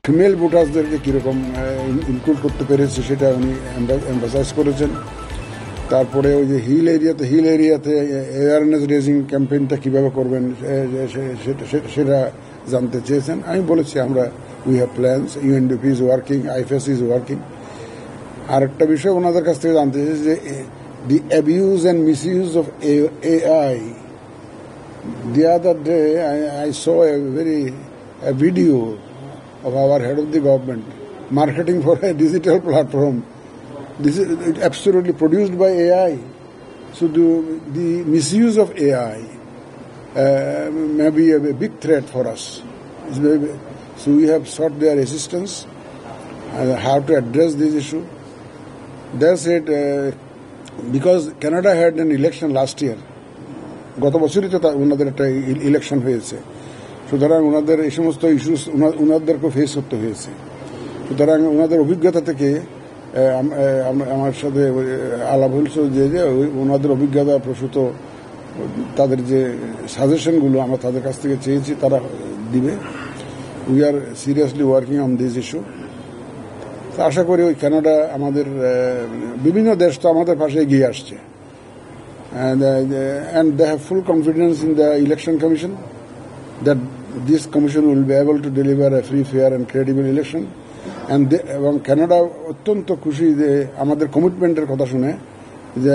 Female ভোটার্সদেরকে কীরকম include করতে পেরেছে সেটা উনি এমফাসাইজ করেছেন। তারপরে ওই যে হিল এরিয়াতে অ্যাওয়ারনেস রেজিং ক্যাম্পেইনটা কীভাবে করবেন সেটা জানতে চেয়েছেন। আমি বলেছি আমরা we have plans, UNDP is working, IFS is working. আরেকটা বিষয় ওনাদের কাছ থেকে জানতে চেয়েছি যে the abuse and misuse of AI. The other day I saw a video of our head of the government marketing for a digital platform. This is absolutely produced by AI. So the misuse of AI may be a big threat for us. So we have sought their assistance and how to address this issue. They said because Canada had an election last year. গত বছরই তো ওনাদের একটা election হয়েছে, সুতরাং ওনাদের এই সমস্ত ইস্যুস ওনাদেরকে ফেস করতে হয়েছে। সুতরাং ওনাদের অভিজ্ঞতা থেকে আমার সাথে আলাপ হয়েছে যে ওনাদের অভিজ্ঞতা প্রসূত তাদের যে সাজেশনগুলো আমরা তাদের কাছ থেকে চেয়েছি তারা দিবে। We are seriously working on this issue. আশা করি ওই কানাডা আমাদের বিভিন্ন দেশ তো আমাদের পাশে এগিয়ে আসছে। And they have full confidence in the election commission that this commission will be able to deliver a free, fair and credible election. এবং কানাডা অত্যন্ত খুশি যে আমাদের কমিটমেন্টের কথা শুনে, যে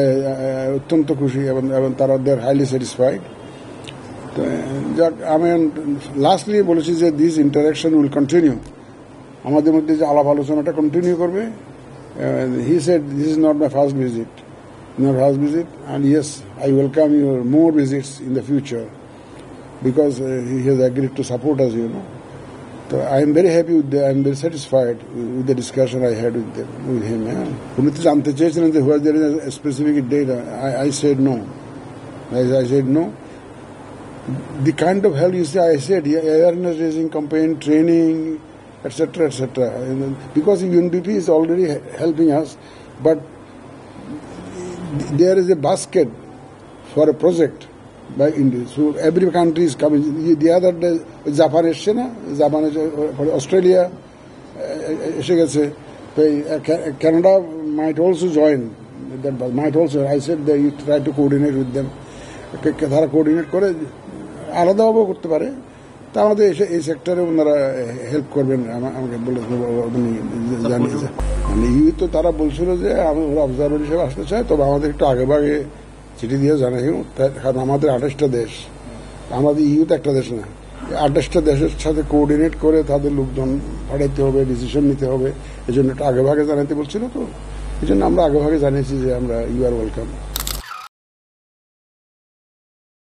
অত্যন্ত খুশি এবং তারা দে আর হাইলি স্যাটিসফাইড। যাক, আমি লাস্টলি বলেছি যে দিস ইন্টারাকশন উইল কন্টিনিউ, আমাদের মধ্যে যে আলাপ আলোচনাটা কন্টিনিউ করবে। He said this is not my first visit, and yes, I welcome your more visits in the future because he has agreed to support us, So I am very happy I am very satisfied with the discussion I had with him. উনি তো জানতে চেয়েছিলেন যে whether there is a specific date. I said no. I said no. The kind of help you say, I said awareness raising campaign, training, etc., etc. Because UNDP is already helping us, but there is a basket for a project by India. So every country is coming. The other day, Japan এসছে না, Japan Australia এসে গেছে। Canada might also join. That might also. I said that you try to coordinate with them. তারা coordinate করে আলাদাভাবেও করতে পারে। তা আমাদের এই সেক্টরে ওনারা হেল্প করবেন আমাকে বলে জানিয়েছে। ইউ তো তারা বলছিল যে আমি ওরা অবজারভার হিসেবে আসতে চাই, তবে আমাদের একটু আগে ভাগে চিঠি দিয়ে জানাই, কারণ আমাদের 28টা দেশ, আমাদের ইউ তো একটা দেশ না, 28টা দেশের সাথে কোঅর্ডিনেট করে তাদের লোকজন পাঠাইতে হবে, ডিসিশন নিতে হবে, এই জন্য একটু আগে ভাগে জানাইতে বলছিল। তো এই জন্য আমরা আগে ভাগে জানিয়েছি যে আমরা ইউ আর ওয়েলকাম।